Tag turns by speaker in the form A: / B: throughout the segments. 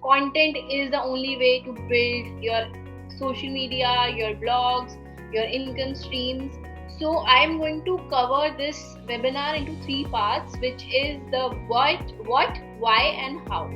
A: content is the only way to build your social media, your blogs, your income streams. So I'm going to cover this webinar into 3 parts, which is the what, why and how.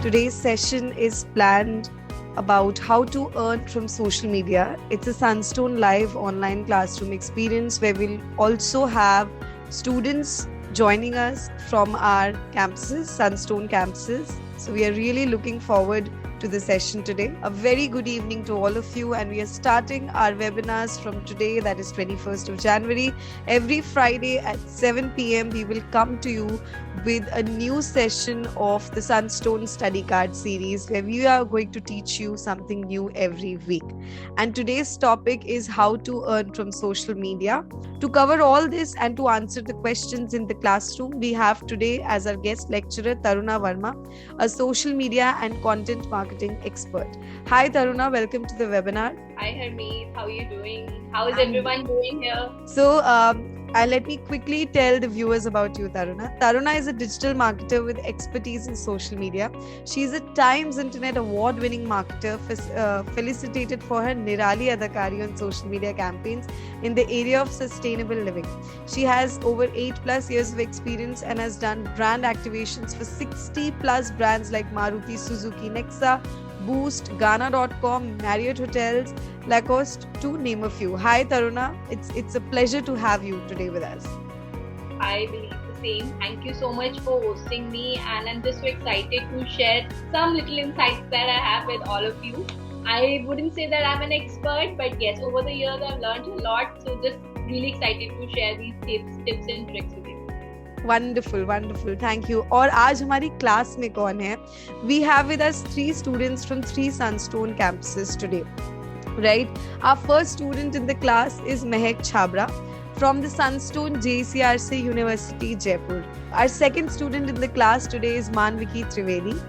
B: Today's session is planned about how to earn from social media. It's a Sunstone live online classroom experience where we'll also have students joining us from our campuses, Sunstone campuses. So we are really looking forward to the session today. A very good evening to all of you, and we are starting our webinars from today, that is 21st of January. Every Friday at 7 p.m. we will come to you with a new session of the Sunstone study card series where we are going to teach you something new every week. And today's topic is how to earn from social media. To cover all this and to answer the questions in the classroom, we have today as our guest lecturer Taruna Verma, a social media and content marketing expert. Hi Taruna, welcome to the webinar.
A: Hi Harmeet, how are you doing? How is everyone doing here?
B: So, let me quickly tell the viewers about you, Taruna. Taruna is a digital marketer with expertise in social media. She is a Times Internet Award-winning marketer, felicitated for her Nirali Adakari on social media campaigns in the area of sustainable living. She has over 8+ years of experience and has done brand activations for 60+ brands like Maruti Suzuki Nexa, Boost, Ghana.com, Marriott Hotels, Lacoste, to name a few. Hi Taruna, it's a pleasure to have you today with us.
A: I believe the same. Thank you so much for hosting me, and I'm just so excited to share some little insights that I have with all of you. I wouldn't say that I'm an expert, but yes, over the years I've learned a lot, so just really excited to share these tips and tricks with you.
B: Wonderful. Thank you. और आज हमारी class में कौन है? We have with us 3 students from 3 Sunstone campuses today. Right? Our first student in the class is Mehak Chhabra from the Sunstone JCRC University, Jaipur. Our second student in the class today is Manviki Trivedi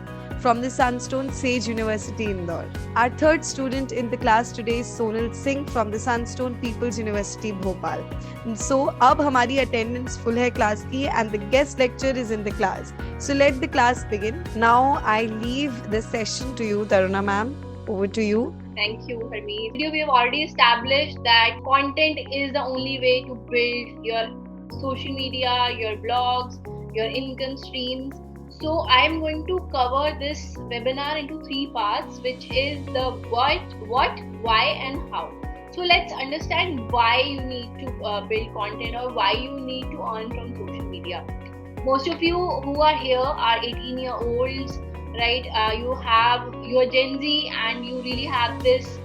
B: from the Sunstone Sage University, Indore. Our third student in the class today is Sonal Singh from the Sunstone People's University, Bhopal. So, अब हमारी attendance full है class की, and the guest lecturer is in the class. So let the class begin. Now I leave the session to you, Taruna ma'am. Over to you.
A: Thank you, Harmeet. We have already established that content is the only way to build your social media, your blogs, your income streams. So I'm going to cover this webinar into 3 parts, which is the what, why and how. So let's understand why you need to build content or why you need to earn from social media. Most of you who are here are 18-year-olds, right? You're Gen Z and you really have this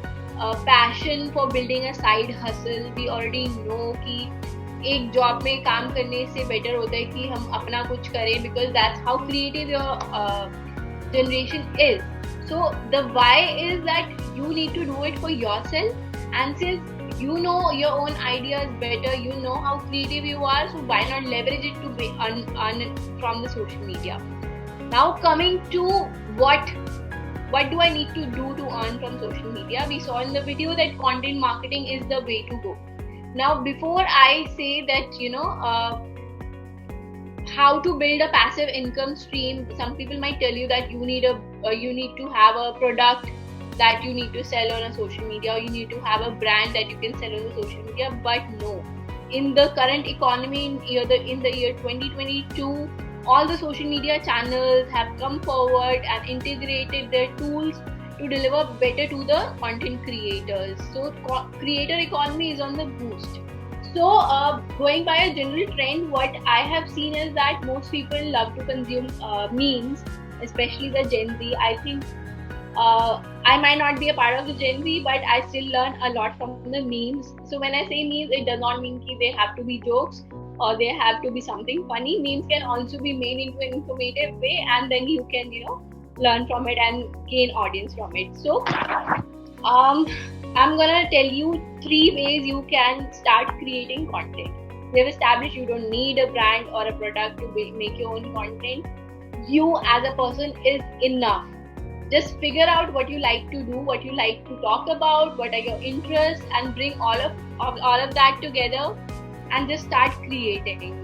A: passion for building a side hustle. We already know कि एक job में काम करने से better होता है कि हम अपना कुछ करें, because that's how creative your generation is. So the why is that you need to do it for yourself, and since you know your own ideas better, you know how creative you are, so why not leverage it to earn from the social media. Now coming to what do I need to do to earn from social media? We saw in the video that content marketing is the way to go. Now, before I say that, how to build a passive income stream, some people might tell you that you need to have a product that you need to sell on a social media, or you need to have a brand that you can sell on the social media. But no, in the current economy, in the year 2022, all the social media channels have come forward and integrated their tools to deliver better to the content creators. So creator economy is on the boost. So going by a general trend, what I have seen is that most people love to consume memes, especially the Gen Z. I think I might not be a part of the Gen Z, but I still learn a lot from the memes. So when I say memes, it does not mean that they have to be jokes or they have to be something funny. Memes can also be made into an informative way, and then you can, learn from it and gain audience from it. So I'm gonna tell you 3 ways you can start creating content. We have established you don't need a brand or a product to make your own content. You as a person is enough. Just figure out what you like to do, what you like to talk about, what are your interests, and bring all of that together and just start creating.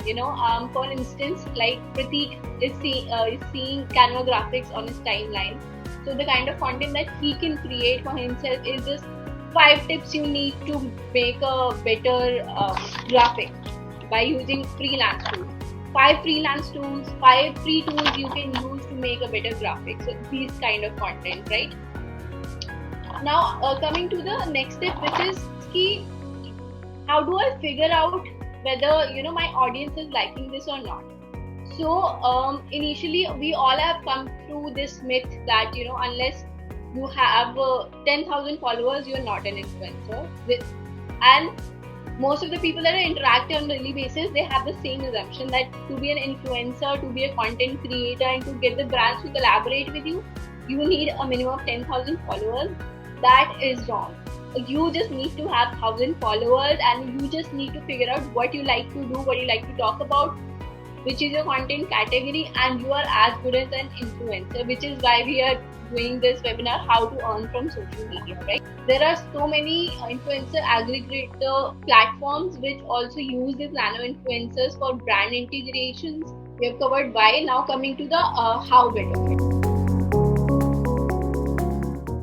A: For instance, like Pratik is seeing Canva graphics on his timeline. So the kind of content that he can create for himself is just 5 tips you need to make a better graphic by using freelance tools. 5 freelance tools, 5 free tools you can use to make a better graphic. So these kind of content, right? Now coming to the next step, which is key. How do I figure out whether my audience is liking this or not? So initially we all have come through this myth that unless you have 10,000 followers, you're not an influencer. And most of the people that are interacting on a daily basis, they have the same assumption that to be an influencer, to be a content creator, and to get the brands to collaborate with you, you need a minimum of 10,000 followers. That is wrong. You just need to have 1,000 followers, and you just need to figure out what you like to do, what you like to talk about, which is your content category, and you are as good as an influencer, which is why we are doing this webinar, how to earn from social media, right? There are so many influencer aggregator platforms which also use these nano influencers for brand integrations. We have covered why. Now coming to the how bit of it.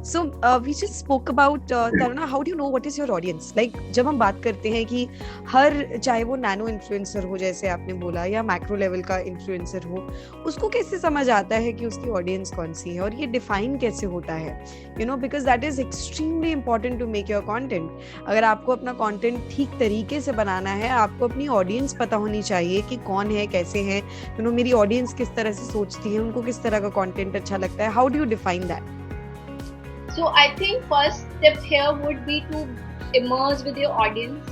B: So we just spoke about Taruna, how do you know what is your audience? Like जब हम बात करते हैं कि हर चाहे वो nano influencer हो जैसे आपने बोला या मैक्रो लेवल का इन्फ्लुएंसर हो, उसको कैसे समझ आता है कि उसकी ऑडियंस कौन सी है और ये डिफाइन कैसे होता है? Because that is extremely important to make your content. अगर आपको अपना कंटेंट ठीक तरीके से बनाना है, आपको अपनी ऑडियंस पता होनी चाहिए कि कौन है, कैसे है, मेरी ऑडियंस किस तरह से सोचती है, उनको किस तरह का कंटेंट अच्छा लगता है. How do you define that?
A: So I think first step here would be to immerse with your audience,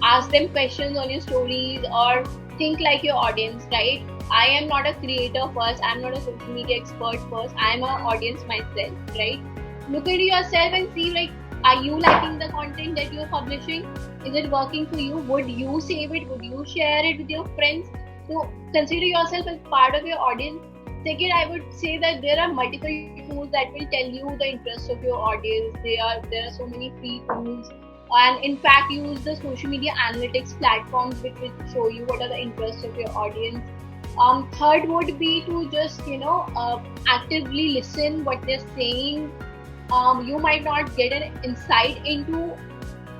A: ask them questions on your stories, or think like your audience, right? I am not a creator first, I am not a social media expert first, I am an audience myself, right? Look at yourself and see, like, are you liking the content that you are publishing? Is it working for you? Would you save it? Would you share it with your friends? So consider yourself as part of your audience. Second, I would say that there are multiple tools that will tell you the interests of your audience. There are so many free tools, and in fact use the social media analytics platforms which will show you what are the interests of your audience. Third would be to just actively listen what they're saying. You might not get an insight into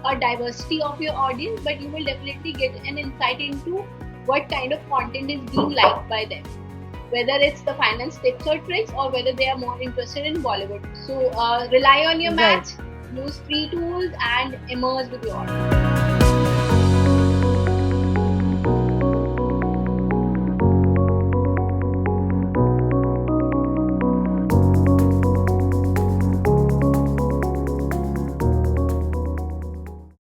A: a diversity of your audience, but you will definitely get an insight into what kind of content is being liked by them, whether it's the finance tips or tricks or whether they are more interested in Bollywood. So rely on your match, use free tools, and immerse with your audience.